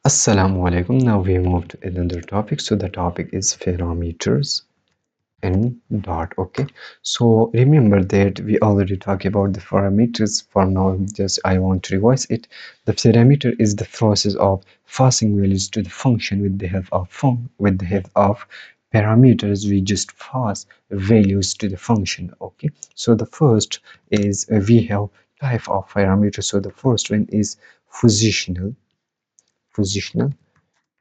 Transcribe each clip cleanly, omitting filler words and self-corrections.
Assalamu alaikum. Now we move to another topic. So the topic is parameters in Dart. Okay. So remember that we already talked about the parameters. For now, just I want to revise it. The parameter is the process of passing values to the function with the help of parameters. We just pass values to the function. Okay. So the first is we have type of parameter. So the first one is positional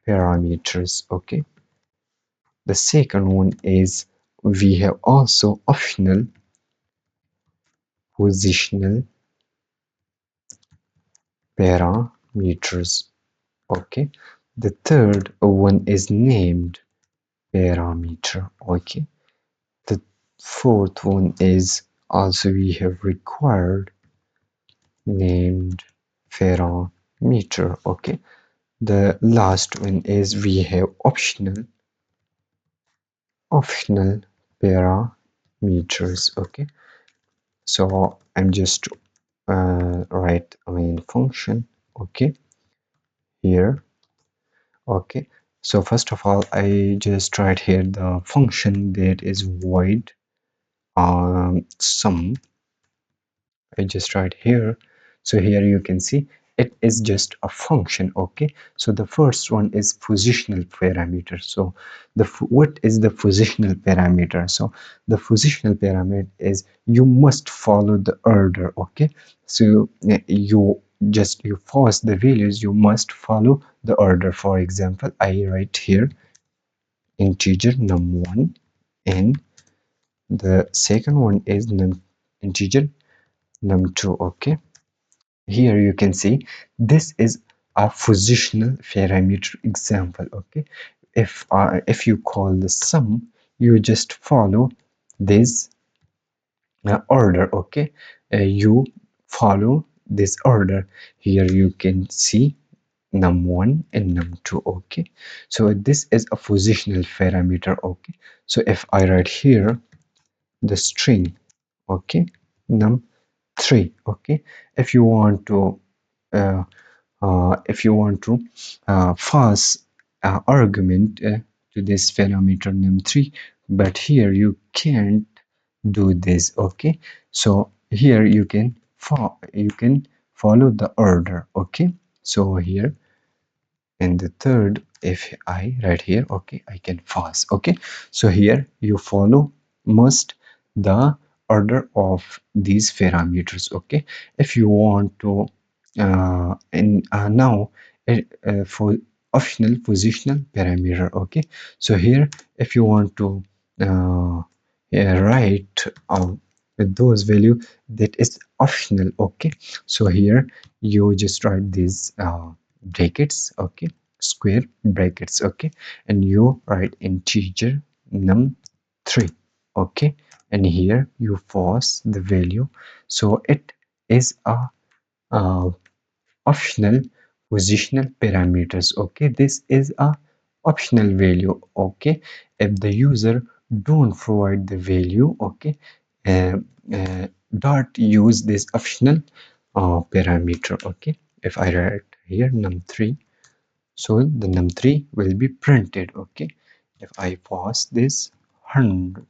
parameters. Okay, the second one is we have also optional positional parameters. Okay, the third one is named parameter. Okay, the fourth one is also we have required named parameter. Okay, the last one is we have optional parameters. Okay, so I'm just write a main function. Okay, here. Okay, so first of all I just write here the function that is void sum. I just write here. So here you can see it is just a function. Okay, so the first one is positional parameter. So what is the positional parameter? So the positional parameter is you must follow the order. Okay, so you force the values, you must follow the order. For example, I write here integer num1 and the second one is integer num2. Okay, here you can see this is a positional parameter example. Okay, if you call the sum, you just follow this order. Okay, you follow this order. Here you can see num1 and num2. Okay, so this is a positional parameter. Okay, so if I write here the string, okay, num3. Okay, if you want to uh, pass argument to this parameter num3, but here you can't do this. Okay, so here you can follow the order. Okay, so here and the third, if I write here, okay, I can pass. Okay, so here you follow must the order of these parameters. Okay, if you want to and now for optional positional parameter. Okay, so here if you want to write with those value that is optional. Okay, so here you just write these brackets. Okay, square brackets. Okay, and you write integer num3. Okay, and here you force the value, so it is a uh, optional positional parameters. Okay, this is a optional value. Okay, if the user don't provide the value, okay, uh, dot use this optional parameter. Okay, if I write here num3, so the num3 will be printed. Okay, if I pass this 100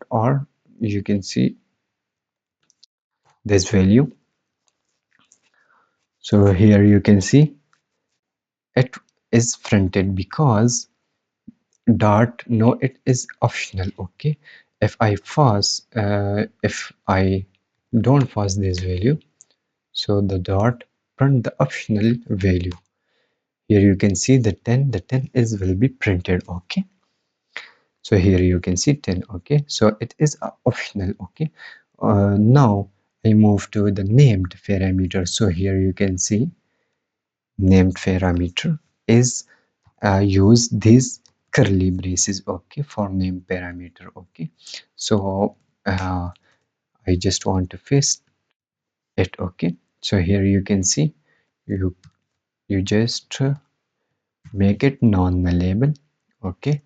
or you can see this value, so here you can see it is printed because dart no, it is optional. Okay, if I don't pass this value, so the dot print the optional value. Here you can see the 10 is will be printed. Okay, so here you can see 10. Okay, so it is optional. Okay, now I move to the named parameter. So here you can see named parameter is use these curly braces. Okay, for name parameter. Okay, so I just want to paste it. Okay, so here you can see you just make it non-nullable. Okay,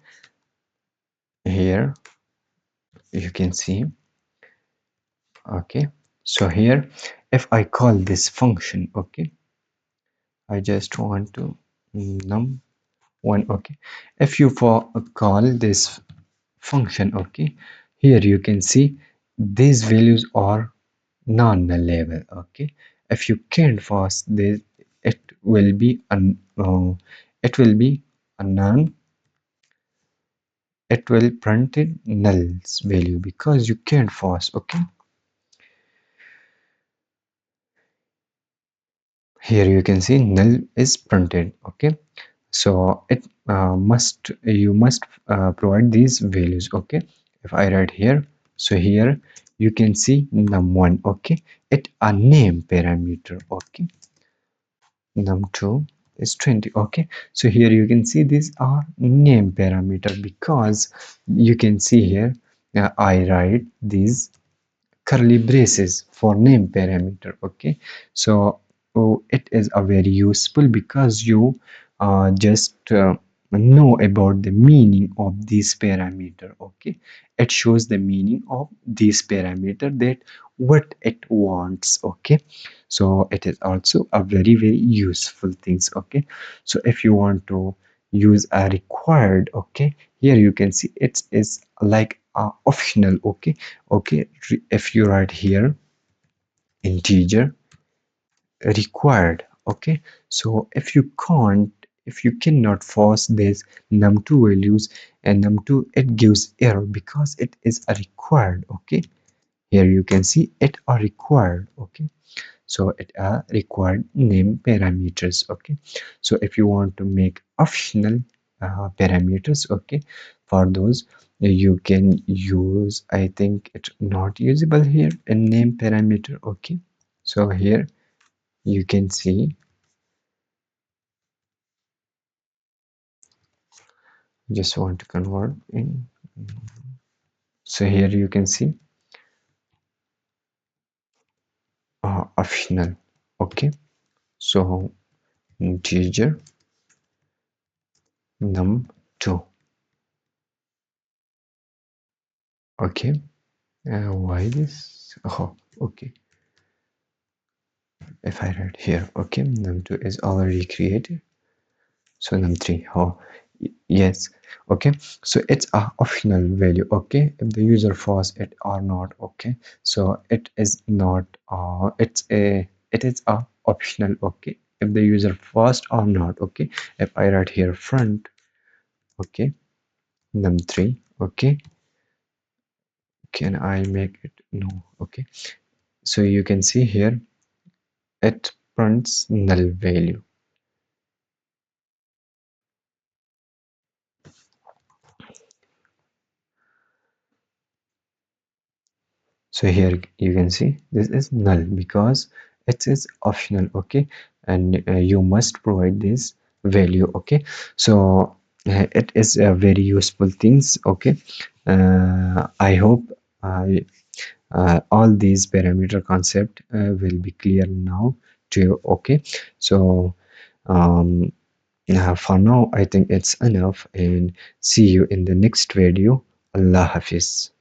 here you can see. Okay, so here if I call this function, okay, I just want to num1. Okay, if you for call this function, okay, here you can see these values are non-null level. Okay, if you can't force this, it will be it will be a non, it will print it null's value because you can't force. Okay, here you can see null is printed. Okay, so it must, you must provide these values. Okay, if I write here, so here you can see num1. Okay, it a name parameter. Okay, num2 is 20. Okay, so here you can see these are name parameter because you can see here I write these curly braces for name parameter. Okay, so it is a very useful because you just know about the meaning of this parameter. Okay, it shows the meaning of this parameter, that what it wants. Okay, so it is also a very useful things. Okay, so if you want to use a required, okay, here you can see it is like optional. Okay, okay, if you write here integer required. Okay, so if you can't, if you cannot force this num2 values, and num2 it gives error because it is a required. Okay, here you can see it are required. Okay, so it are required name parameters. Okay, so if you want to make optional parameters, okay, for those you can use, I think it's not usable here in name parameter. Okay, so here you can see, just want to convert in, so here you can see optional. Okay, so integer num2. Okay, why this? Oh, okay, if I write here, okay, num2 is already created, so num3, oh, yes. Okay, so it's a optional value. Okay, if the user force it or not. Okay, so it is not it's a, it is a optional. Okay, if the user forced or not. Okay, if I write here front, okay, num3. Okay, can I make it? No. Okay, so you can see here it prints null value. So here you can see this is null because it is optional. Okay, and you must provide this value. Okay, so it is a very useful things. Okay, I hope all these parameter concept will be clear now to you. Okay, so for now I think it's enough, and see you in the next video. Allah Hafiz.